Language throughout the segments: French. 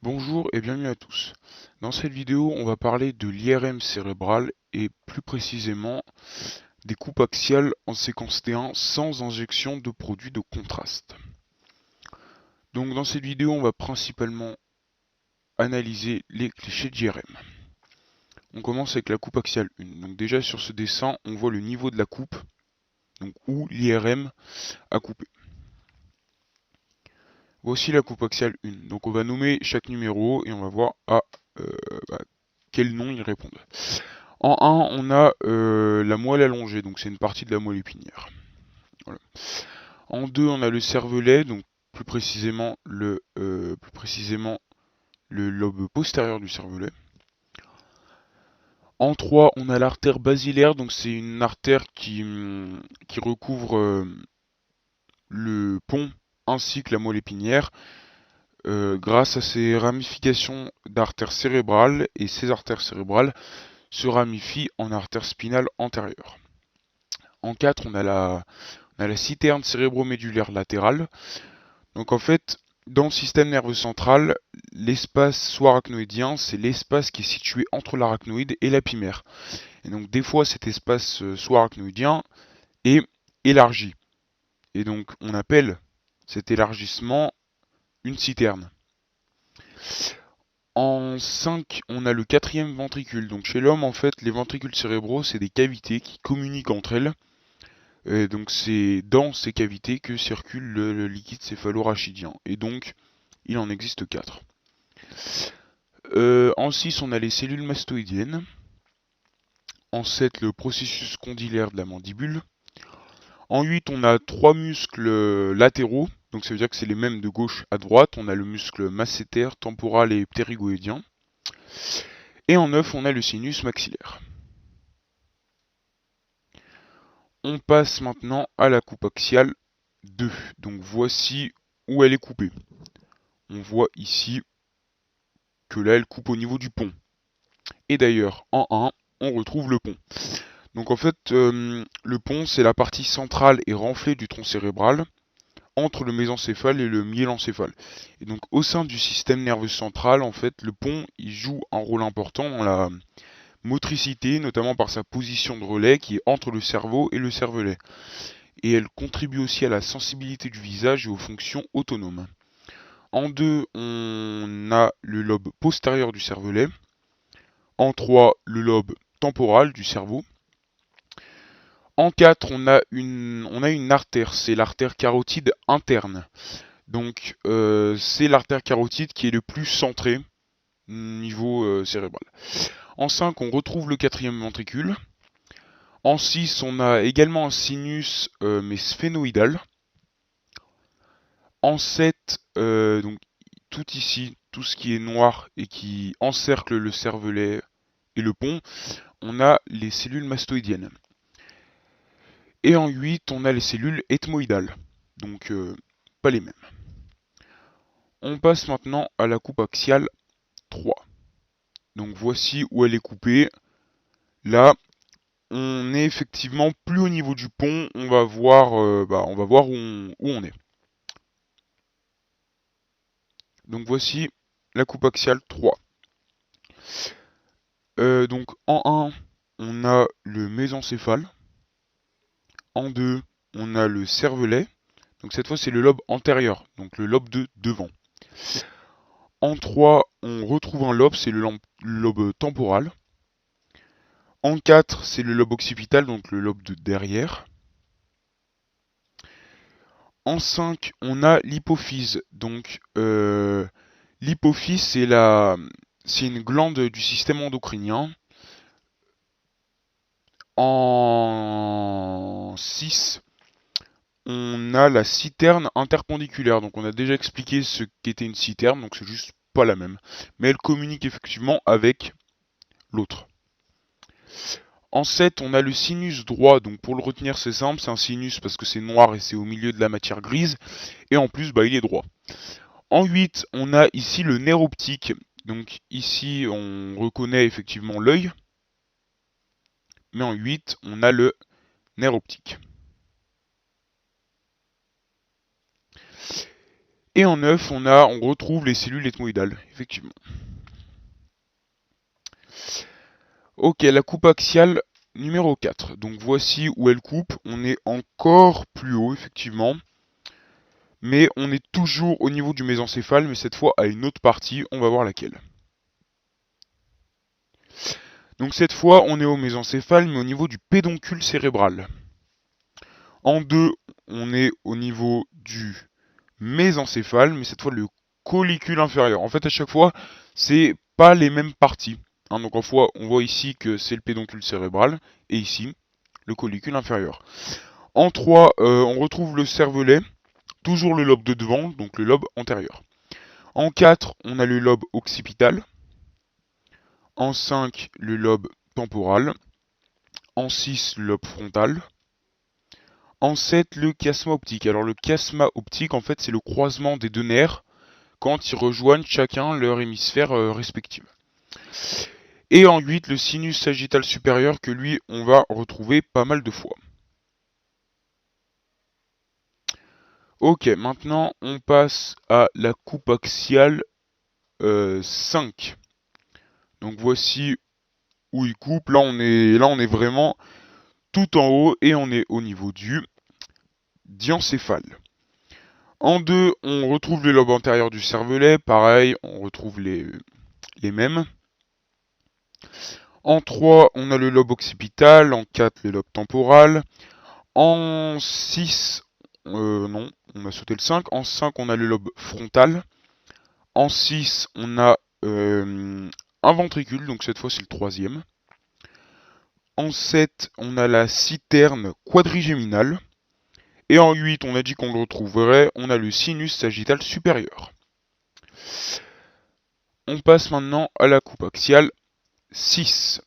Bonjour et bienvenue à tous. Dans cette vidéo, on va parler de l'IRM cérébral et plus précisément des coupes axiales en séquence T1 sans injection de produits de contraste. Donc dans cette vidéo, on va principalement analyser les clichés d'IRM. On commence avec la coupe axiale 1. Donc déjà sur ce dessin, on voit le niveau de la coupe, donc où l'IRM a coupé. Voici la coupe axiale 1. Donc on va nommer chaque numéro et on va voir à quel nom ils répondent. En 1, on a la moelle allongée, donc c'est une partie de la moelle épinière. Voilà. En 2, on a le cervelet, donc plus précisément le lobe postérieur du cervelet. En 3, on a l'artère basilaire, donc c'est une artère qui recouvre le pont ainsi que la moelle épinière grâce à ses ramifications d'artères cérébrales, et ces artères cérébrales se ramifient en artère spinale antérieure. En 4, on a la citerne cérébromédulaire latérale. Donc en fait, dans le système nerveux central, l'espace sous-arachnoïdien, c'est l'espace qui est situé entre l'arachnoïde et l'apimère. Et donc des fois, cet espace sous-arachnoïdien est élargi. Et donc on appelle cet élargissement une citerne. En 5, on a le quatrième ventricule. Donc chez l'homme, en fait, les ventricules cérébraux, c'est des cavités qui communiquent entre elles. Et donc c'est dans ces cavités que circule le liquide céphalorachidien. Et donc il en existe 4. En 6, on a les cellules mastoïdiennes. En 7, le processus condylaire de la mandibule. En 8, on a 3 muscles latéraux. Donc ça veut dire que c'est les mêmes de gauche à droite. On a le muscle masséter, temporal et ptérygoïdien. Et en 9, on a le sinus maxillaire. On passe maintenant à la coupe axiale 2. Donc voici où elle est coupée. On voit ici que là elle coupe au niveau du pont. Et d'ailleurs, en 1, on retrouve le pont. Donc en fait, le pont, c'est la partie centrale et renflée du tronc cérébral, entre le mésencéphale et le myélencéphale. Et donc au sein du système nerveux central, en fait, le pont, il joue un rôle important dans la motricité, notamment par sa position de relais qui est entre le cerveau et le cervelet. Et elle contribue aussi à la sensibilité du visage et aux fonctions autonomes. En 2, on a le lobe postérieur du cervelet. En 3, le lobe temporal du cerveau. En 4, on a une artère, c'est l'artère carotide interne. Donc c'est l'artère carotide qui est le plus centrée niveau cérébral. En 5, on retrouve le quatrième ventricule. En 6, on a également un sinus mais sphénoïdal. En 7, donc tout ici, tout ce qui est noir et qui encercle le cervelet et le pont, on a les cellules mastoïdiennes. Et en 8, on a les cellules ethmoïdales, donc pas les mêmes. On passe maintenant à la coupe axiale 3. Donc voici où elle est coupée. Là, on est effectivement plus au niveau du pont, on va voir où on est. Donc voici la coupe axiale 3. Donc en 1, on a le mésencéphale. En 2, on a le cervelet. Donc cette fois, c'est le lobe antérieur, donc le lobe de devant. En 3, on retrouve un lobe, c'est le lobe temporal. En 4, c'est le lobe occipital, donc le lobe de derrière. En 5, on a l'hypophyse. Donc l'hypophyse, c'est une glande du système endocrinien. En 6, on a la citerne interpendiculaire. Donc on a déjà expliqué ce qu'était une citerne, donc c'est juste pas la même. Mais elle communique effectivement avec l'autre. En 7, on a le sinus droit, donc pour le retenir c'est simple, c'est un sinus parce que c'est noir et c'est au milieu de la matière grise, et en plus il est droit. En 8, on a ici le nerf optique, donc ici on reconnaît effectivement l'œil, mais en 8, on a le nerf optique. Et en 9, on retrouve les cellules ethmoïdales, effectivement. Ok, la coupe axiale numéro 4. Donc voici où elle coupe. On est encore plus haut, effectivement. Mais on est toujours au niveau du mésencéphale, mais cette fois à une autre partie. On va voir laquelle. Donc cette fois, on est au mésencéphale, mais au niveau du pédoncule cérébral. En 2, on est au niveau du mésencéphale, mais cette fois le collicule inférieur. En fait, à chaque fois, c'est pas les mêmes parties. Donc en fois, on voit ici que c'est le pédoncule cérébral, et ici, le collicule inférieur. En 3, on retrouve le cervelet, toujours le lobe de devant, donc le lobe antérieur. En 4, on a le lobe occipital. En 5, le lobe temporal. En 6, le lobe frontal. En 7, le chiasma optique. Alors le chiasma optique, en fait, c'est le croisement des deux nerfs quand ils rejoignent chacun leur hémisphère respectif. Et en 8, le sinus sagittal supérieur que lui, on va retrouver pas mal de fois. Ok, maintenant on passe à la coupe axiale 5. Donc voici où il coupe. Là on est vraiment tout en haut et on est au niveau du diencéphale. En 2, on retrouve le lobe antérieur du cervelet. Pareil, on retrouve les mêmes. En 3, on a le lobe occipital. En 4, le lobe temporal. En 6, non, on a sauté le 5. En 5, on a le lobe frontal. En 6, on a un ventricule, donc cette fois c'est le troisième. En 7, on a la citerne quadrigéminale. Et en 8, on a dit qu'on le retrouverait, on a le sinus sagittal supérieur. On passe maintenant à la coupe axiale 6.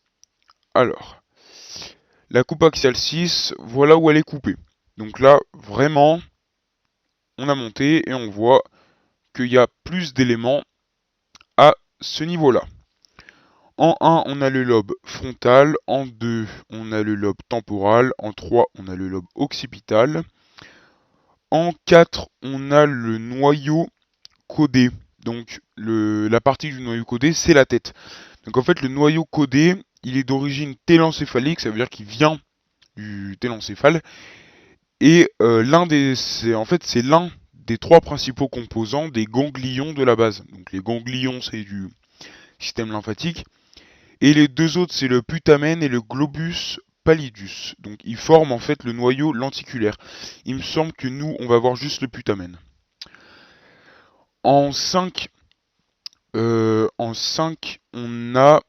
Alors, la coupe axiale 6, voilà où elle est coupée. Donc là, vraiment, on a monté et on voit qu'il y a plus d'éléments à ce niveau-là. En 1, on a le lobe frontal. En 2, on a le lobe temporal. En 3, on a le lobe occipital. En 4, on a le noyau caudé. Donc la partie du noyau caudé, c'est la tête. Donc en fait, le noyau caudé, il est d'origine télencéphalique, ça veut dire qu'il vient du télencéphale. Et c'est l'un des trois principaux composants des ganglions de la base. Donc les ganglions, c'est du système lymphatique. Et les deux autres, c'est le putamen et le globus pallidus. Donc ils forment en fait le noyau lenticulaire. Il me semble que nous, on va voir juste le putamen. En 5, on a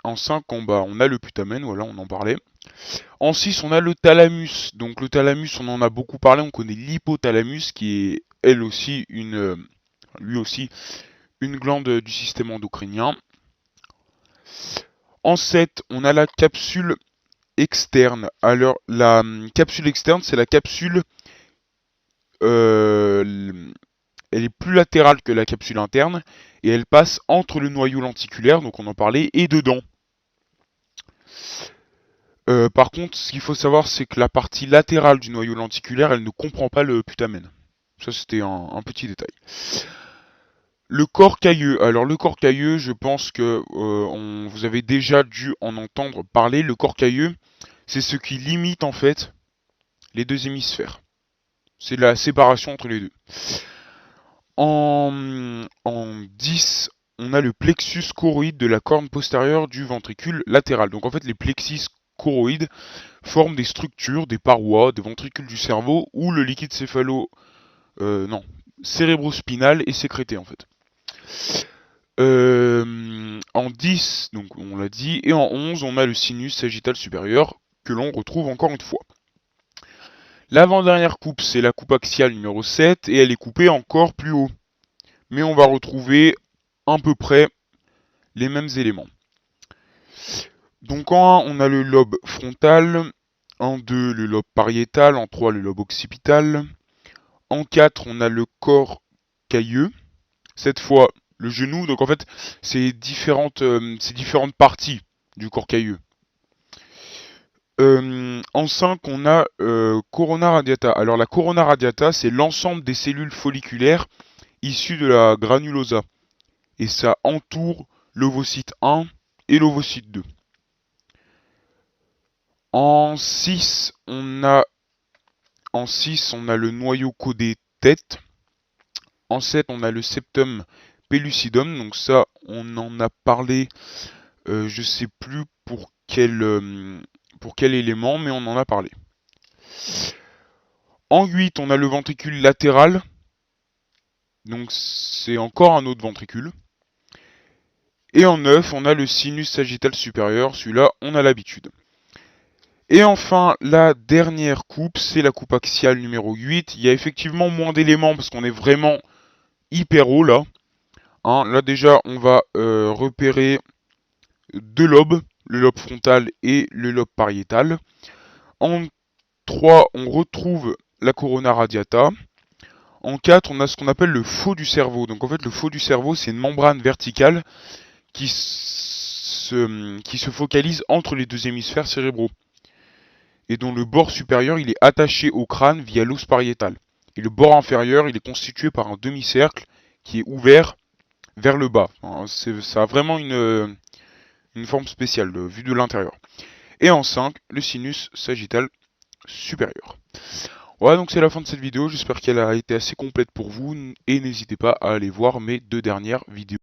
on a le putamen, voilà, on en parlait. En 6, on a le thalamus. Donc le thalamus, on en a beaucoup parlé, on connaît l'hypothalamus qui est lui aussi une glande du système endocrinien. En 7, on a la capsule externe. Alors la capsule externe, c'est la capsule elle est plus latérale que la capsule interne et elle passe entre le noyau lenticulaire, donc on en parlait, et dedans. Par contre, ce qu'il faut savoir, c'est que la partie latérale du noyau lenticulaire, elle ne comprend pas le putamen. Ça, c'était un petit détail. Le corps cailleux. Alors, le corps cailleux, je pense que vous avez déjà dû en entendre parler. Le corps cailleux, c'est ce qui limite en fait les deux hémisphères. C'est la séparation entre les deux. En 10, on a le plexus choroïde de la corne postérieure du ventricule latéral. Donc en fait, les plexus choroïdes forment des structures, des parois, des ventricules du cerveau où le liquide cérébrospinal est sécrété en fait. En 10, donc on l'a dit, et en 11, on a le sinus sagittal supérieur que l'on retrouve encore une fois. L'avant-dernière coupe, c'est la coupe axiale numéro 7 et elle est coupée encore plus haut. Mais on va retrouver à peu près les mêmes éléments. Donc en 1, on a le lobe frontal, en 2, le lobe pariétal, en 3, le lobe occipital. En 4, on a le corps cailleux. Cette fois, le genou. Donc en fait, c'est différentes parties du corps cailleux. En 5, on a corona radiata. Alors la corona radiata, c'est l'ensemble des cellules folliculaires issues de la granulosa. Et ça entoure l'ovocyte 1 et l'ovocyte 2. En 6, on a le noyau codé tête. En 7, on a le septum pellucidum. Donc ça, on en a parlé, je sais plus pour quel élément, mais on en a parlé. En 8, on a le ventricule latéral. Donc c'est encore un autre ventricule. Et en 9, on a le sinus sagittal supérieur. Celui-là, on a l'habitude. Et enfin, la dernière coupe, c'est la coupe axiale numéro 8. Il y a effectivement moins d'éléments parce qu'on est vraiment hyper haut là. Hein, là déjà, on va repérer deux lobes, le lobe frontal et le lobe pariétal. En 3, on retrouve la corona radiata. En 4, on a ce qu'on appelle le faux du cerveau. Donc en fait, le faux du cerveau, c'est une membrane verticale qui se focalise entre les deux hémisphères cérébraux, et dont le bord supérieur il est attaché au crâne via l'os pariétal. Et le bord inférieur il est constitué par un demi-cercle qui est ouvert vers le bas. Ça a vraiment une forme spéciale vue de l'intérieur. Et en 5, le sinus sagittal supérieur. Voilà, donc c'est la fin de cette vidéo. J'espère qu'elle a été assez complète pour vous. Et n'hésitez pas à aller voir mes deux dernières vidéos.